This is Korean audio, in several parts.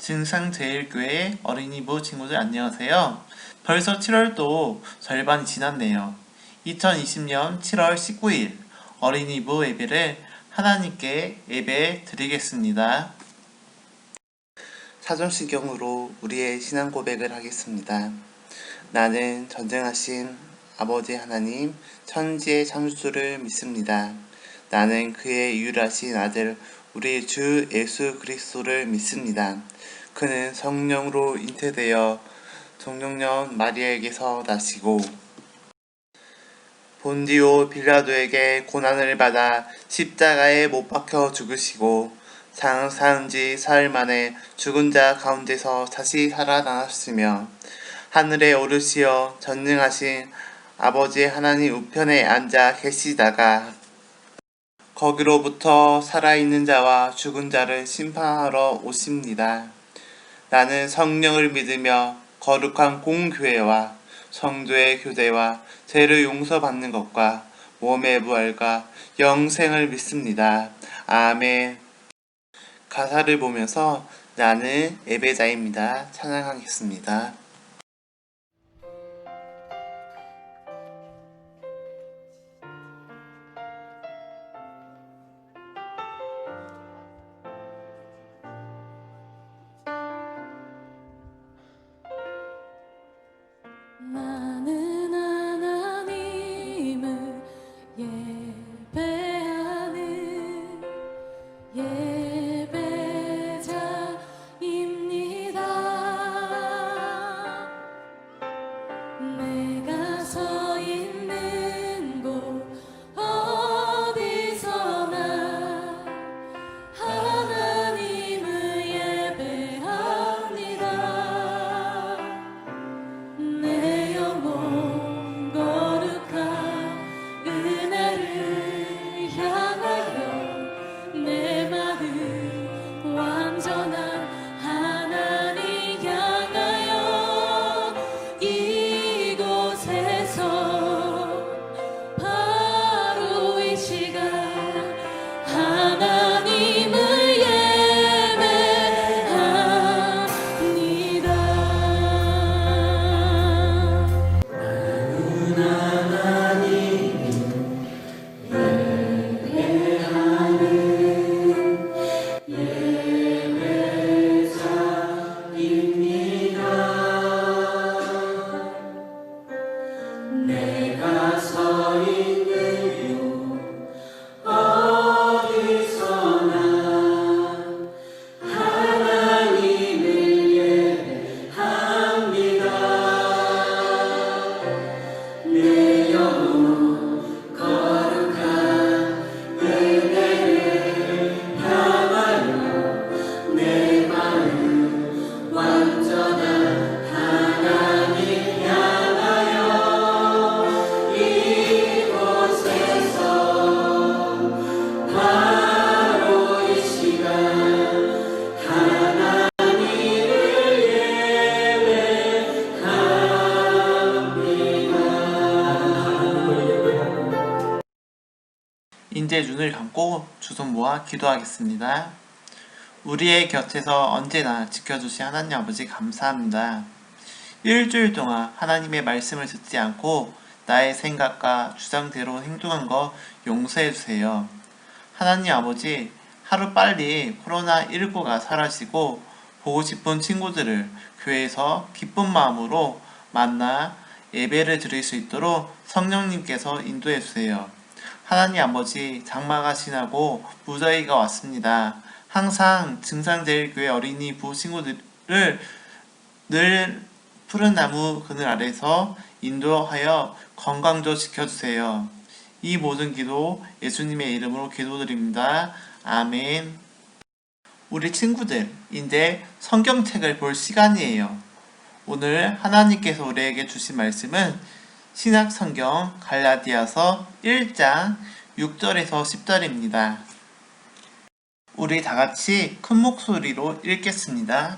증상제일교회 어린이부 친구들 안녕하세요. 벌써 7월도 절반이 지났네요. 2020년 7월 19일 어린이부 예배를 하나님께 예배 드리겠습니다. 사전시경으로 우리의 신앙 고백을 하겠습니다. 나는 전쟁하신 아버지 하나님 천지의 창조주를 믿습니다. 나는 그의 유일하신 아들 우리 주 예수 그리스도를 믿습니다. 그는 성령으로 잉태되어 동정녀 마리아에게서 나시고 본디오 빌라도에게 고난을 받아 십자가에 못 박혀 죽으시고 사흘 지 사흘 만에 죽은 자 가운데서 다시 살아나셨으며 하늘에 오르시어 전능하신 아버지 하나님 우편에 앉아 계시다가 거기로부터 살아있는 자와 죽은 자를 심판하러 오십니다. 나는 성령을 믿으며 거룩한 공교회와 성도의 교대와 죄를 용서받는 것과 몸의 부활과 영생을 믿습니다. 아멘. 가사를 보면서 나는 예배자입니다. 찬양하겠습니다. 나는 하나님을 예배하는 예배자입니다. 내가 서 있는 곳 어디서나 하나님을 예배합니다. 내 영혼 거룩한 은혜를 향하여 내 마음 완전한 하나님 향하여 이곳에서 바로 이 시간 하나님을 예배합니다. 내가 서 있는 곳 어디서나 하나님을 예배합니다. 내 영혼 거룩한 은혜를 향하여 내 마음 완전한 하나님 향하여 이곳에서 바로 이 시간 하나님을 예배합니다. 이제 눈을 감고 두 손 모아 기도하겠습니다. 우리의 곁에서 언제나 지켜주신 하나님 아버지 감사합니다. 일주일 동안 하나님의 말씀을 듣지 않고 나의 생각과 주장대로 행동한 거 용서해주세요. 하나님 아버지, 하루빨리 코로나19가 사라지고 보고 싶은 친구들을 교회에서 기쁜 마음으로 만나 예배를 드릴 수 있도록 성령님께서 인도해주세요. 하나님 아버지, 장마가 지나고 무더위가 왔습니다. 항상 증상제일교회 어린이 부 친구들을 늘 푸른 나무 그늘 아래서 인도하여 건강도 지켜주세요. 이 모든 기도 예수님의 이름으로 기도드립니다. 아멘. 우리 친구들, 이제 성경책을 볼 시간이에요. 오늘 하나님께서 우리에게 주신 말씀은 신약성경 갈라디아서 1장 6절에서 10절입니다. 우리 다같이 큰 목소리로 읽겠습니다.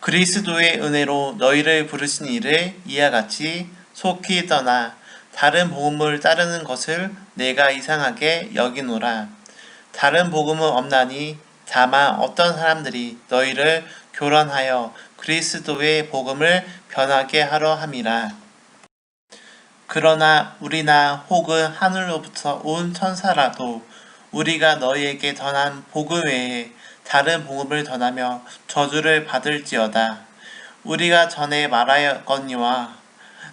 그리스도의 은혜로 너희를 부르신 이를 이와 같이 속히 떠나 다른 복음을 따르는 것을 내가 이상하게 여기노라. 다른 복음은 없나니 다만 어떤 사람들이 너희를 교란하여 그리스도의 복음을 변하게 하려 함이라. 그러나 우리나 혹은 하늘로부터 온 천사라도 우리가 너희에게 전한 복음 외에 다른 복음을 전하며 저주를 받을지어다. 우리가 전에 말하였거니와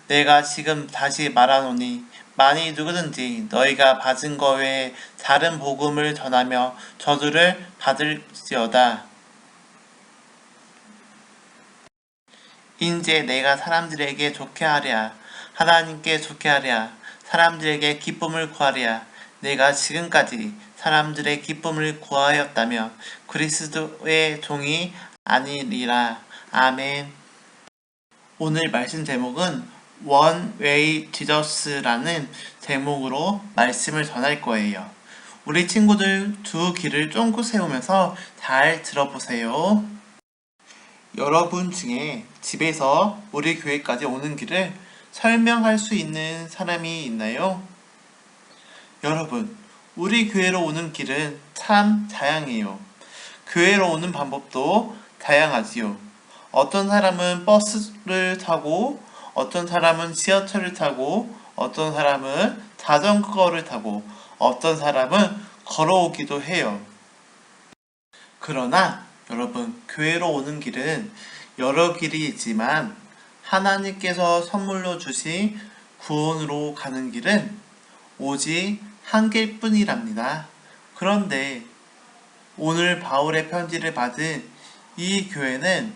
내가 지금 다시 말하노니 만일 누구든지 너희가 받은 것 외에 다른 복음을 전하며 저주를 받을지어다. 인제 내가 사람들에게 좋게 하랴 하나님께 좋게 하랴 사람들에게 기쁨을 구하랴 내가 지금까지 사람들의 기쁨을 구하였다면 그리스도의 종이 아니리라. 아멘. 오늘 말씀 제목은 One Way Jesus라는 제목으로 말씀을 전할 거예요. 우리 친구들 두 귀를 쫑긋 세우면서 잘 들어보세요. 여러분 중에 집에서 우리 교회까지 오는 길을 설명할 수 있는 사람이 있나요? 여러분, 우리 교회로 오는 길은 참 다양해요. 교회로 오는 방법도 다양하지요. 어떤 사람은 버스를 타고, 어떤 사람은 지하철을 타고, 어떤 사람은 자전거를 타고, 어떤 사람은 걸어오기도 해요. 그러나 여러분, 교회로 오는 길은 여러 길이 있지만 하나님께서 선물로 주신 구원으로 가는 길은 오직 한 길뿐이랍니다. 그런데 오늘 바울의 편지를 받은 이 교회는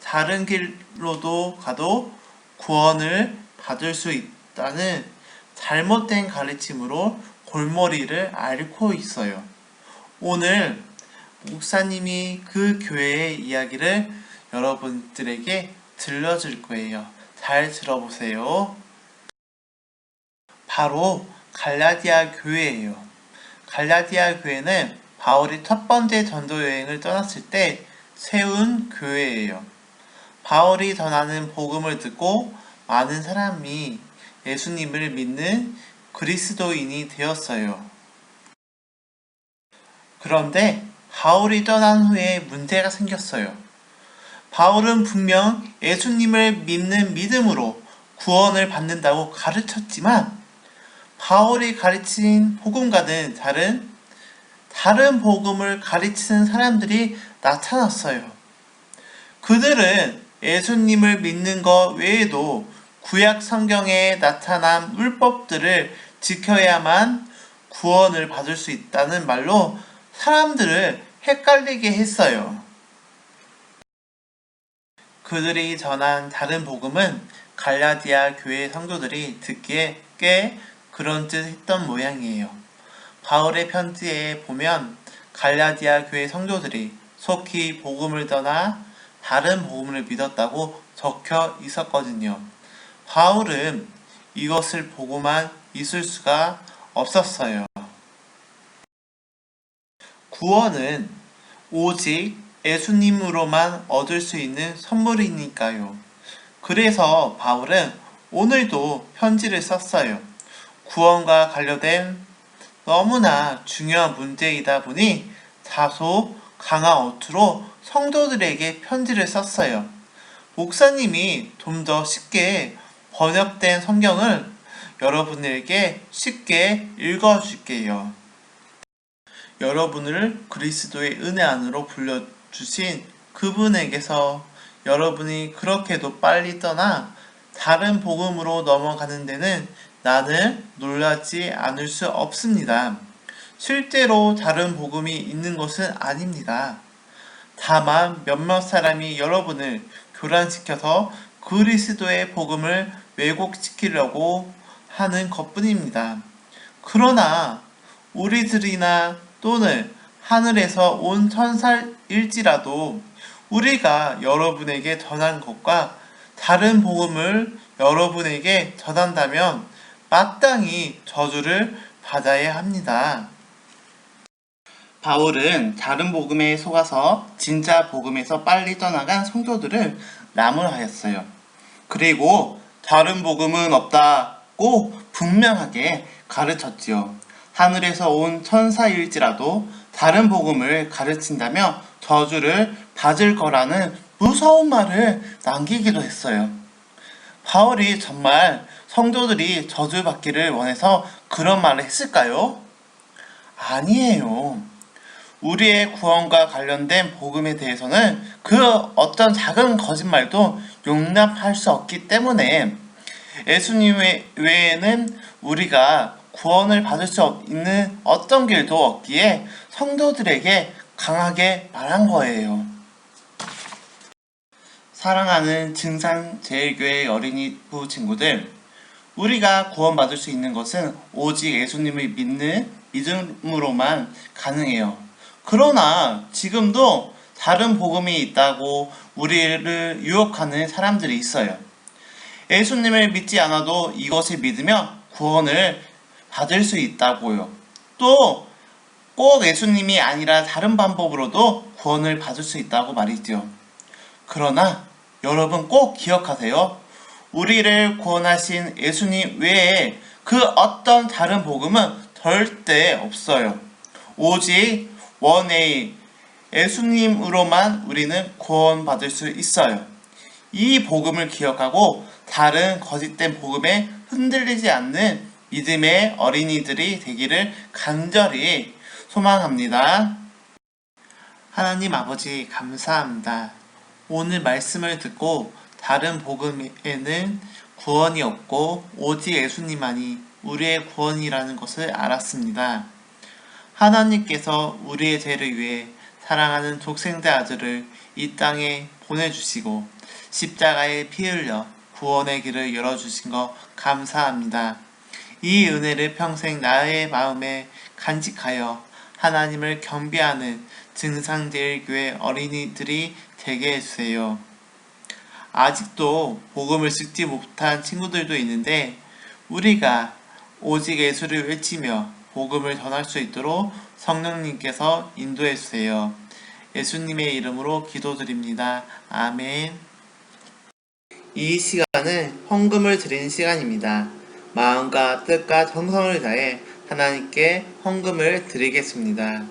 다른 길로도 가도 구원을 받을 수 있다는 잘못된 가르침으로 골머리를 앓고 있어요. 오늘 목사님이 그 교회의 이야기를 여러분들에게 들려줄 거예요. 잘 들어보세요. 바로 갈라디아 교회예요. 갈라디아 교회는 바울이 첫 번째 전도 여행을 떠났을 때 세운 교회예요. 바울이 전하는 복음을 듣고 많은 사람이 예수님을 믿는 그리스도인이 되었어요. 그런데 바울이 떠난 후에 문제가 생겼어요. 바울은 분명 예수님을 믿는 믿음으로 구원을 받는다고 가르쳤지만 바울이 가르친 복음과는 다른 복음을 가르치는 사람들이 나타났어요. 그들은 예수님을 믿는 것 외에도 구약 성경에 나타난 율법들을 지켜야만 구원을 받을 수 있다는 말로 사람들을 헷갈리게 했어요. 그들이 전한 다른 복음은 갈라디아 교회 성도들이 듣기에 꽤 그런듯했던 모양이에요. 바울의 편지에 보면 갈라디아 교회 성도들이 속히 복음을 떠나 다른 복음을 믿었다고 적혀 있었거든요. 바울은 이것을 보고만 있을 수가 없었어요. 구원은 오직 예수님으로만 얻을 수 있는 선물이니까요. 그래서 바울은 오늘도 편지를 썼어요. 구원과 관련된 너무나 중요한 문제이다 보니 다소 강한 어투로 성도들에게 편지를 썼어요. 목사님이 좀 더 쉽게 번역된 성경을 여러분에게 쉽게 읽어줄게요. 여러분을 그리스도의 은혜 안으로 불러주신 그분에게서 여러분이 그렇게도 빨리 떠나 다른 복음으로 넘어가는 데는 나는 놀라지 않을 수 없습니다. 실제로 다른 복음이 있는 것은 아닙니다. 다만 몇몇 사람이 여러분을 교란시켜서 그리스도의 복음을 왜곡시키려고 하는 것뿐입니다. 그러나 우리들이나 또는 하늘에서 온 천사일지라도 우리가 여러분에게 전한 것과 다른 복음을 여러분에게 전한다면 마땅히 저주를 받아야 합니다. 바울은 다른 복음에 속아서 진짜 복음에서 빨리 떠나간 성도들을 나무라하였어요. 그리고 다른 복음은 없다고 분명하게 가르쳤지요. 하늘에서 온 천사일지라도 다른 복음을 가르친다며 저주를 받을 거라는 무서운 말을 남기기도 했어요. 바울이 정말 성도들이 저주받기를 원해서 그런 말을 했을까요? 아니에요. 우리의 구원과 관련된 복음에 대해서는 그 어떤 작은 거짓말도 용납할 수 없기 때문에 예수님 외에는 우리가 구원을 받을 수 있는 어떤 길도 없기에 성도들에게 강하게 말한 거예요. 사랑하는 증산제일교회 어린이부 친구들, 우리가 구원받을 수 있는 것은 오직 예수님을 믿는 믿음으로만 가능해요. 그러나 지금도 다른 복음이 있다고 우리를 유혹하는 사람들이 있어요. 예수님을 믿지 않아도 이것을 믿으며 구원을 받을 수 있다고요. 또 꼭 예수님이 아니라 다른 방법으로도 구원을 받을 수 있다고 말이죠. 그러나 여러분 꼭 기억하세요. 우리를 구원하신 예수님 외에 그 어떤 다른 복음은 절대 없어요. 오직 원웨이 예수님으로만 우리는 구원받을 수 있어요. 이 복음을 기억하고 다른 거짓된 복음에 흔들리지 않는 믿음의 어린이들이 되기를 간절히 소망합니다. 하나님 아버지 감사합니다. 오늘 말씀을 듣고 다른 복음에는 구원이 없고 오직 예수님만이 우리의 구원이라는 것을 알았습니다. 하나님께서 우리의 죄를 위해 사랑하는 독생자 아들을 이 땅에 보내주시고 십자가에 피 흘려 구원의 길을 열어주신 것 감사합니다. 이 은혜를 평생 나의 마음에 간직하여 하나님을 경배하는 증산제일교회 어린이들이 되게 해주세요. 아직도 복음을 듣지 못한 친구들도 있는데 우리가 오직 예수를 외치며 복음을 전할 수 있도록 성령님께서 인도해 주세요. 예수님의 이름으로 기도드립니다. 아멘. 이 시간은 헌금을 드리는 시간입니다. 마음과 뜻과 정성을 다해 하나님께 헌금을 드리겠습니다.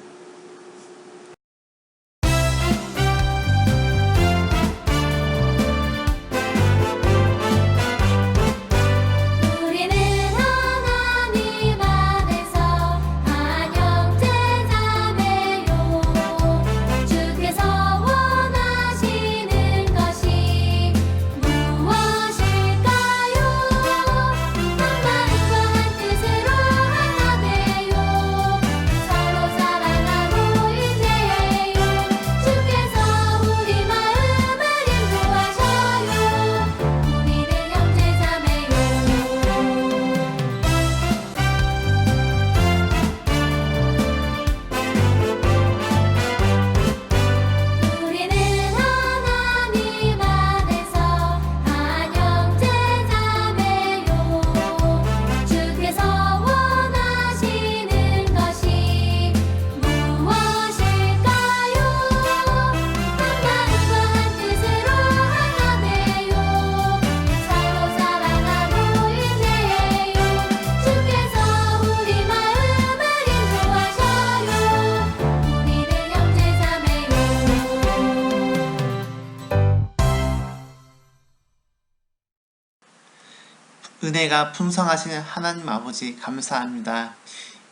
은혜가 풍성하신 하나님 아버지 감사합니다.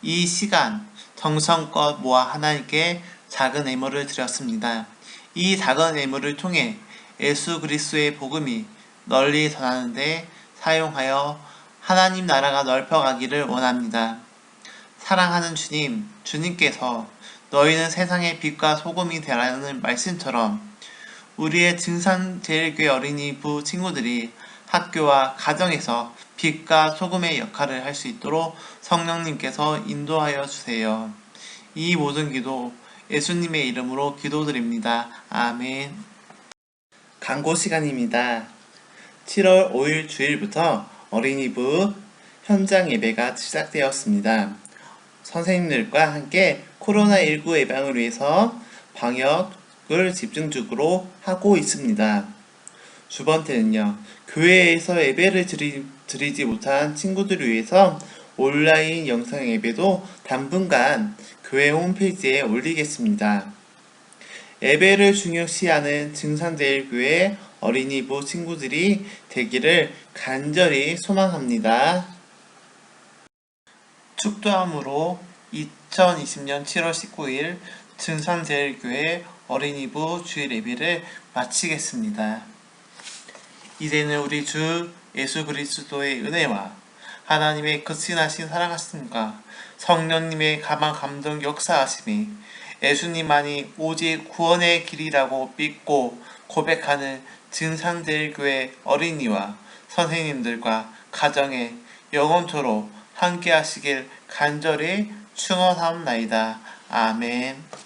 이 시간 정성껏 모아 하나님께 작은 예물을 드렸습니다. 이 작은 예물을 통해 예수 그리스도의 복음이 널리 전하는데 사용하여 하나님 나라가 넓혀가기를 원합니다. 사랑하는 주님, 주님께서 너희는 세상의 빛과 소금이 되라는 말씀처럼 우리의 증산제일교회 어린이부 친구들이 학교와 가정에서 빛과 소금의 역할을 할 수 있도록 성령님께서 인도하여 주세요. 이 모든 기도 예수님의 이름으로 기도드립니다. 아멘. 광고 시간입니다. 7월 5일 주일부터 어린이부 현장 예배가 시작되었습니다. 선생님들과 함께 코로나19 예방을 위해서 방역을 집중적으로 하고 있습니다. 두 번째는요, 교회에서 예배를 드리지 못한 친구들을 위해서 온라인 영상 예배도 당분간 교회 홈페이지에 올리겠습니다. 예배를 중요시하는 증산제일교회 어린이부 친구들이 되기를 간절히 소망합니다. 축도함으로 2020년 7월 19일 증산제일교회 어린이부 주일 예배를 마치겠습니다. 이제는 우리 주 예수 그리스도의 은혜와 하나님의 극진하신 사랑하심과 성령님의 가만 감동 역사하심이 예수님만이 오직 구원의 길이라고 믿고 고백하는 증산제일교회 어린이와 선생님들과 가정에 영원토록 함께 하시길 간절히 축원하옵나이다. 아멘.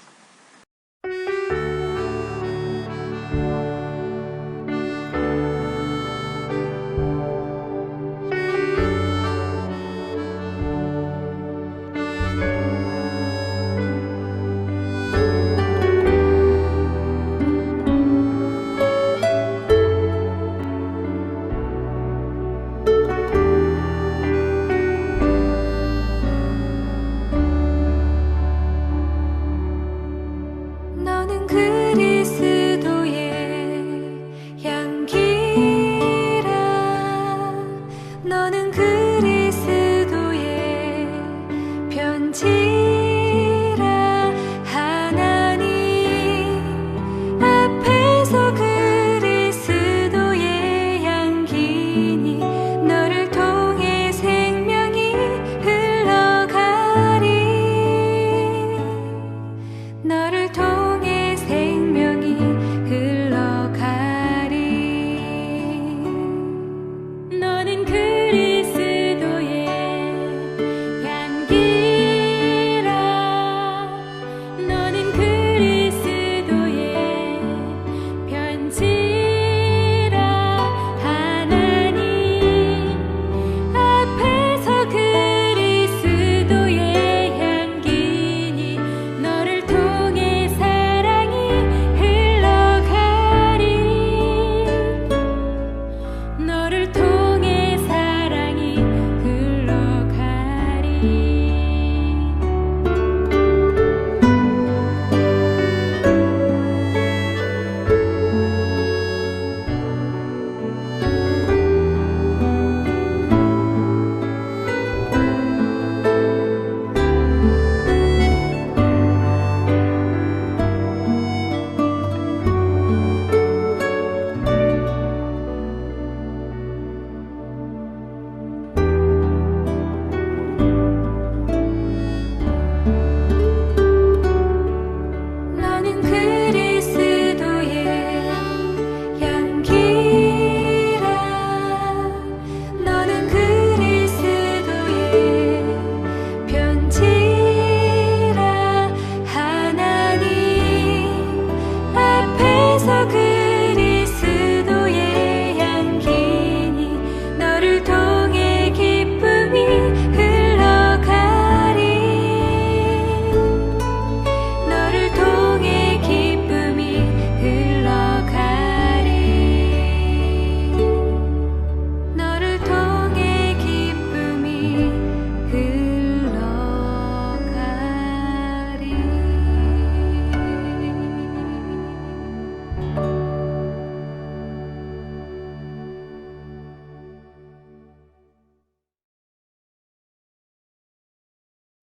너는 그리스도의 향기라 너는 그리스도의 편지라 하나님 앞에서